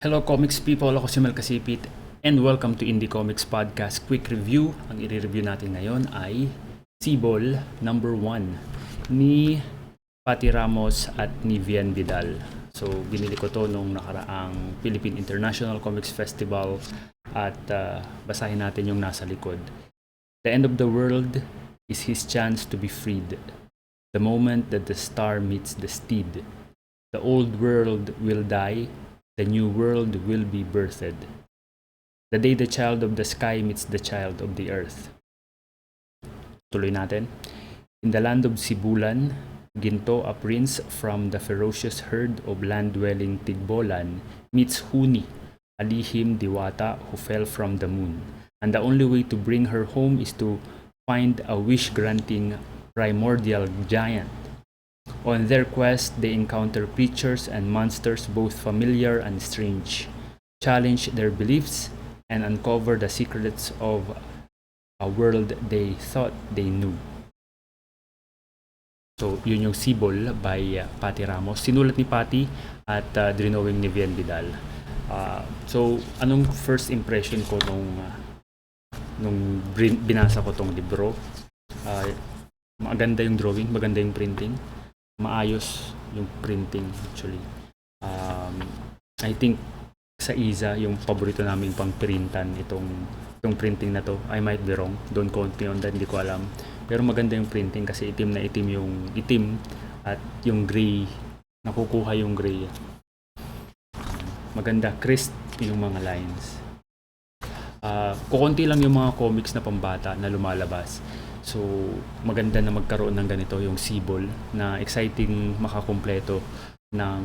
Hello comics people, ako si Mel Kasipit and welcome to Indie Comics Podcast Quick Review. Ang i-review natin ngayon ay Sibol number 1 ni Patty Ramos at ni Vian Vidal. So binili ko to nung nakaraang Philippine International Comics Festival at basahin natin yung nasa likod. The end of the world is his chance to be freed. The moment that the star meets the steed. The old world will die. The new world will be birthed. The day the child of the sky meets the child of the earth. Tuloy natin. In the land of Sibulan, Ginto, a prince from the ferocious herd of land-dwelling Tigbolan, meets Huni, a lihim diwata who fell from the moon. And the only way to bring her home is to find a wish-granting primordial giant. On their quest, they encounter creatures and monsters both familiar and strange, challenge their beliefs, and uncover the secrets of a world they thought they knew. So, yun yung Sibol by Patty Ramos. Sinulat ni Patty at drinowing ni Vian Vidal. So, anong first impression ko nung binasa ko tong libro? Maganda yung drawing, maganda yung printing. Maayos yung printing actually. I think sa Iza yung paborito namin pang printan itong printing na to. I might be wrong, don't quote me on that, hindi ko alam, pero maganda yung printing kasi itim na itim yung itim at yung gray, nakukuha yung gray. Maganda, crisp yung mga lines. Kukunti lang yung mga comics na pambata na lumalabas. So, maganda na magkaroon ng ganito, yung Sibol, na exciting makakumpleto ng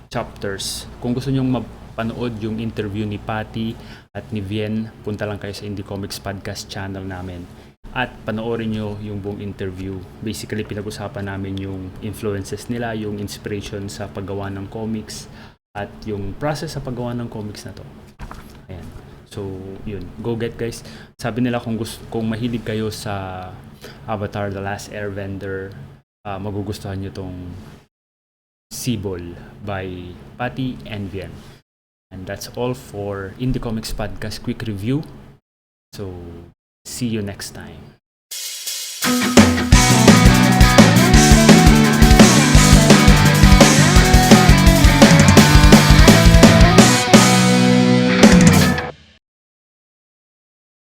chapters. Kung gusto nyong mapanood yung interview ni Patty at ni Vien, punta lang kayo sa Indie Comics Podcast channel namin. At panoorin nyo yung buong interview. Basically, pinag-usapan namin yung influences nila, yung inspiration sa paggawa ng comics, at yung process sa paggawa ng comics na to. Ayan. So, yun. Go get guys. Sabi nila kung mahilig kayo sa Avatar The Last Airbender, magugustuhan nyo tong Sibol by Patty and Vian. And that's all for Indie Comics Podcast Quick Review. So, see you next time.